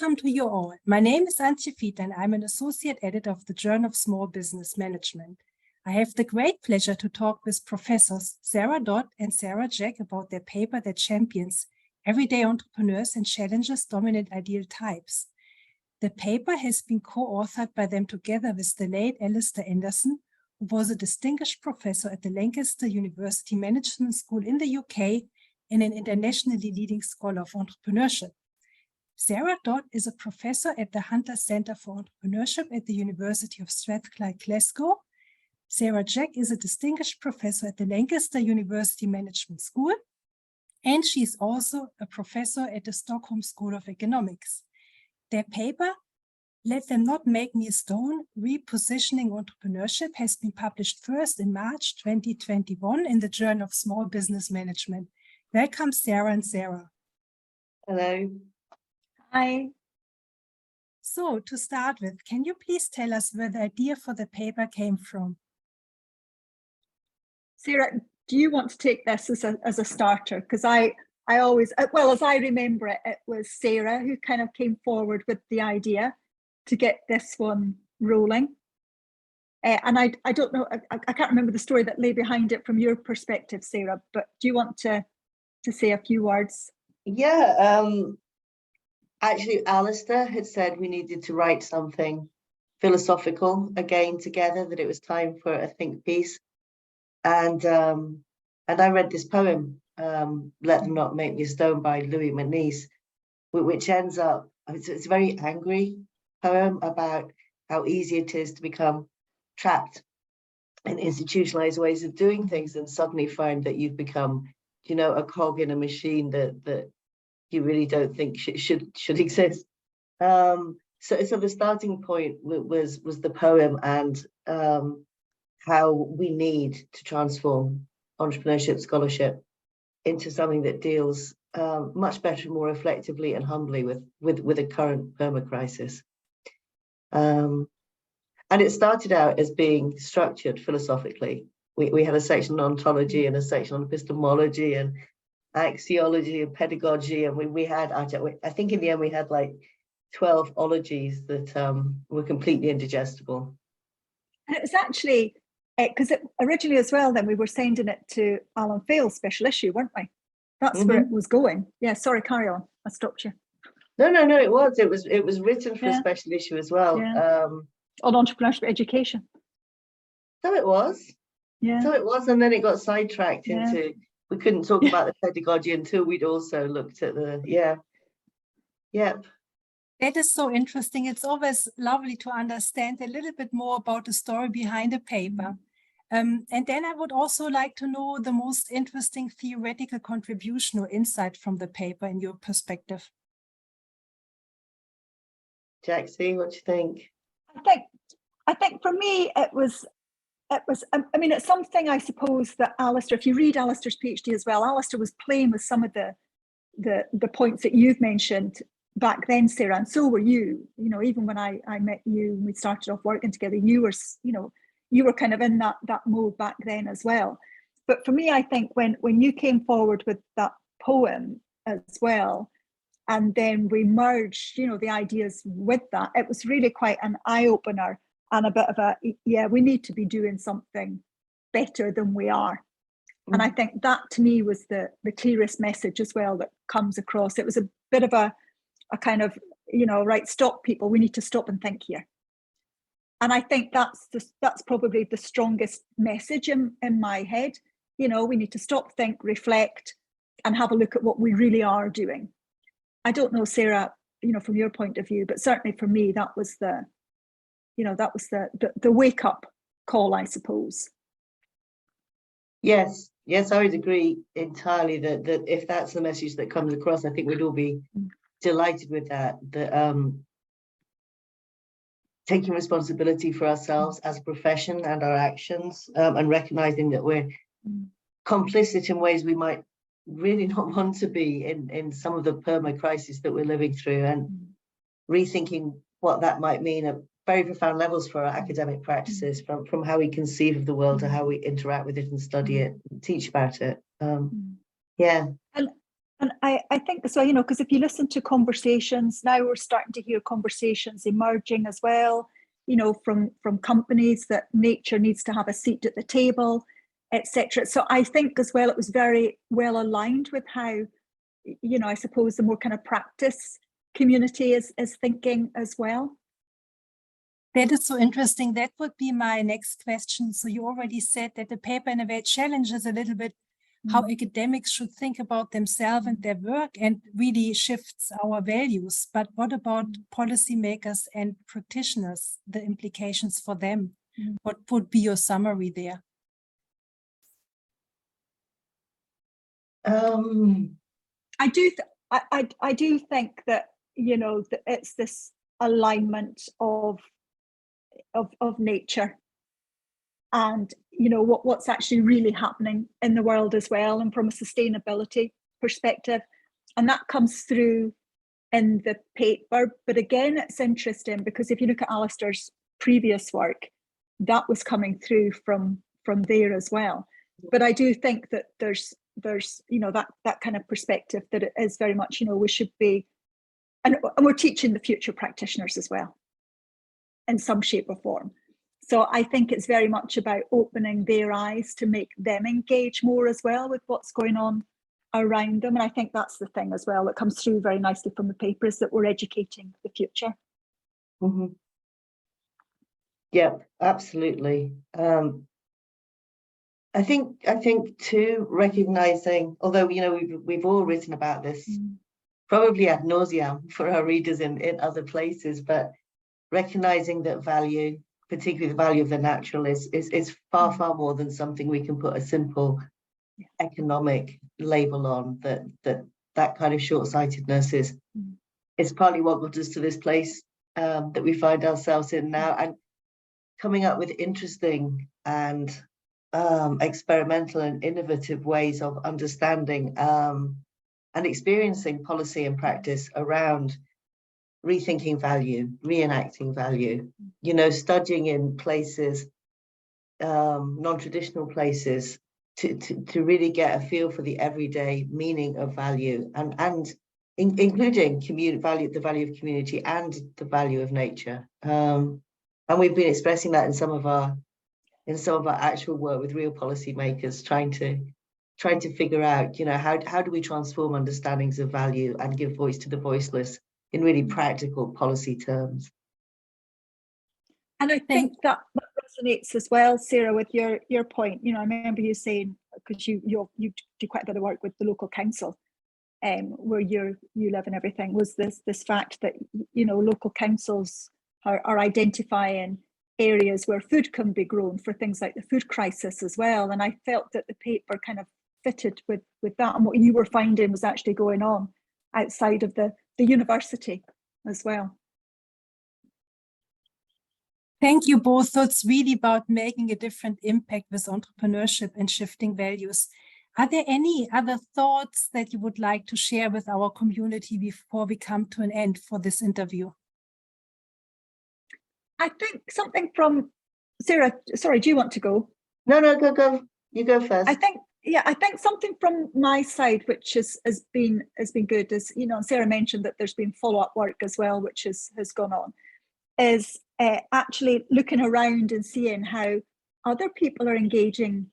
Welcome to you all. My name is Antje Fiedler and I'm an associate editor of the Journal of Small Business Management. I have the great pleasure to talk with Professors Dodd and Sarah Jack about their paper that champions everyday entrepreneurs and challenges dominant ideal types. The paper has been co-authored by them together with the late Alistair Anderson, who was a distinguished professor at the Lancaster University Management School in the UK and an internationally leading scholar of entrepreneurship. Sarah Dodd is a professor at the Hunter Center for Entrepreneurship at the University of Strathclyde, Glasgow. Sarah Jack is a distinguished professor at the Lancaster University Management School, and she is also a professor at the Stockholm School of Economics. Their paper, Let Them Not Make Me a Stone, Repositioning Entrepreneurship, has been published first in March 2021 in the Journal of Small Business Management. Welcome, Sarah and Sarah. Hello. Hi. So to start with, can you please tell us where the idea for the paper came from? Sarah, do you want to take this as a starter? Because I always, well, as I remember it, it was Sarah who kind of came forward with the idea to get this one rolling. And I don't know, I can't remember the story that lay behind it from your perspective, Sarah, but do you want to say a few words? Yeah, actually, Alistair had said we needed to write something philosophical again together, that it was time for a think piece. And I read this poem, Let Them Not Make Me a Stone by Louis MacNeice, which ends up, it's a very angry poem about how easy it is to become trapped in institutionalized ways of doing things and suddenly find that you've become, you know, a cog in a machine that you really don't think should exist. So the starting point was the poem and how we need to transform entrepreneurship scholarship into something that deals much better, more reflectively and humbly with a current perma crisis. And it started out as being structured philosophically. We had a section on ontology and a section on epistemology and axiology and pedagogy, and we had, I think in the end we had like 12 ologies that were completely indigestible. And it was actually, because originally as well, then we were sending it to Alan Fale's special issue, weren't we? That's where it was going. Yeah, sorry, carry on. I stopped you. No, it was written for a special issue as well. Yeah. On entrepreneurship education. So it was. Yeah. So it was, and then it got sidetracked into, we couldn't talk about the pedagogy until we'd also looked at the, Yep. That is so interesting. It's always lovely to understand a little bit more about the story behind a paper. And then I would also like to know the most interesting theoretical contribution or insight from the paper in your perspective. Jaxie, what do you think? I think for me it was, I mean, it's something I suppose that Alistair, if you read Alistair's PhD as well, Alistair was playing with some of the points that you've mentioned back then, Sarah, and so were you. You know, even when I met you and we started off working together, you were kind of in that mode back then as well. But for me, I think when you came forward with that poem as well, and then we merged, you know, the ideas with that, it was really quite an eye-opener and a bit of a, we need to be doing something better than we are. And I think that to me was the clearest message as well that comes across. It was a bit of a kind of, you know, right, stop people, we need to stop and think here. And I think that's probably the strongest message in my head. You know, we need to stop, think, reflect, and have a look at what we really are doing. I don't know, Sarah, you know, from your point of view, but certainly for me, that was the wake up call, I suppose. Yes, I would agree entirely that if that's the message that comes across, I think we'd all be delighted with that taking responsibility for ourselves as a profession and our actions, and recognizing that we're complicit in ways we might really not want to be in some of the perma crisis that we're living through, and rethinking what that might mean at very profound levels for our academic practices, from how we conceive of the world to how we interact with it and study it and teach about it. And I think so, you know, because if you listen to conversations, now we're starting to hear conversations emerging as well, you know, from companies that nature needs to have a seat at the table, etc. So I think as well, it was very well aligned with how, you know, I suppose the more kind of practice community is thinking as well. That is so interesting. That would be my next question. So you already said that the paper in a way challenges a little bit how academics should think about themselves and their work, and really shifts our values. But what about policymakers and practitioners, the implications for them? What would be your summary there? I do think that, you know, that it's this alignment of nature and, you know, what's actually really happening in the world as well, and from a sustainability perspective. And that comes through in the paper. But again, it's interesting because if you look at Alistair's previous work, that was coming through from there as well. But I do think that there's you know, that kind of perspective, that it is very much, you know, we should be, and we're teaching the future practitioners as well in some shape or form. So I think it's very much about opening their eyes to make them engage more as well with what's going on around them. And I think that's the thing as well that comes through very nicely from the paper, is that we're educating the future. Yeah, absolutely. I think too, recognizing, although, you know, we've all written about this probably ad nauseam for our readers in other places, but recognizing that value, particularly the value of the natural, is far more than something we can put a simple economic label on. That kind of short-sightedness is partly what got us to this place that we find ourselves in now, and coming up with interesting and experimental and innovative ways of understanding and experiencing policy and practice around rethinking value, reenacting value, you know, studying in places, non-traditional places, to really get a feel for the everyday meaning of value, and including the value of community and the value of nature. And we've been expressing that in some of our actual work with real policymakers, trying to figure out, you know, how do we transform understandings of value and give voice to the voiceless in really practical policy terms. And I think that resonates as well, Sarah, with your point. You know, I remember you saying, because you do quite a bit of work with the local council, where you live and everything, was this fact that, you know, local councils are identifying areas where food can be grown for things like the food crisis as well. And I felt that the paper kind of fitted with that, and what you were finding was actually going on outside of the university as well. Thank you both. So it's really about making a different impact with entrepreneurship and shifting values. Are there any other thoughts that you would like to share with our community before we come to an end for this interview? I think something from Sarah. Sorry, do you want to go? No, go. You go first. I think something from my side, which has been good, is, you know, Sarah mentioned that there's been follow-up work as well, which has gone on, is actually looking around and seeing how other people are engaging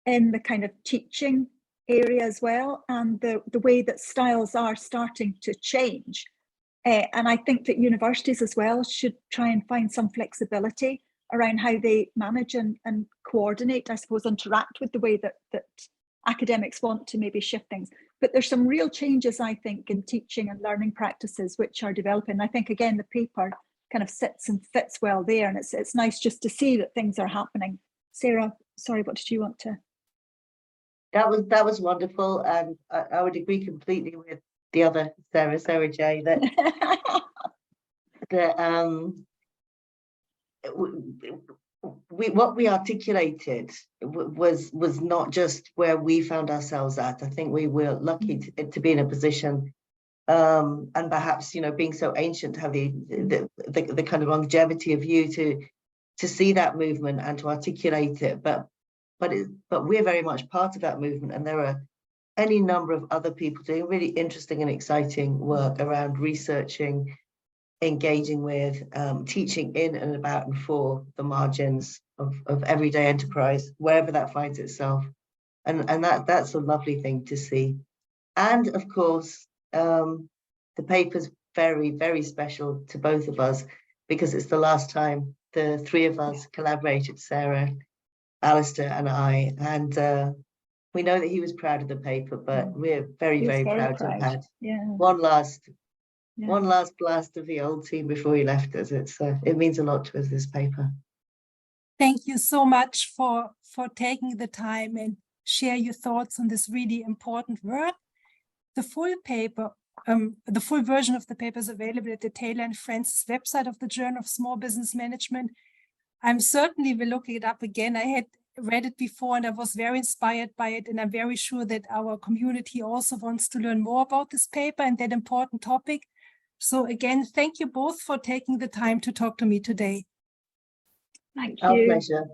in the kind of teaching area as well, and the way that styles are starting to change. And I think that universities as well should try and find some flexibility around how they manage and coordinate, I suppose, interact with the way that academics want to maybe shift things. But there's some real changes, I think, in teaching and learning practices which are developing. I think, again, the paper kind of sits and fits well there, and it's nice just to see that things are happening. Sarah, sorry, what did you want to? That was wonderful, and I would agree completely with the other Sarah J, that what we articulated was not just where we found ourselves at. I think we were lucky to be in a position, and perhaps, you know, being so ancient, to have the kind of longevity of you to see that movement and to articulate it. But we're very much part of that movement, and there are any number of other people doing really interesting and exciting work around researching, engaging with, teaching in and about and for the margins of everyday enterprise, wherever that finds itself. And that's a lovely thing to see. And of course, the paper's very, very special to both of us, because it's the last time the three of us collaborated, Sarah, Alistair and I. And we know that he was proud of the paper, but we're very, very proud to have had one last blast of the old team before he left us. It means a lot to us, this paper. Thank you so much for taking the time and share your thoughts on this really important work. The full paper, the full version of the paper is available at the Taylor and Friends website of the Journal of Small Business Management. I'm certainly will look it up again. I had read it before and I was very inspired by it. And I'm very sure that our community also wants to learn more about this paper and that important topic. So again, thank you both for taking the time to talk to me today. Thank you. Our pleasure.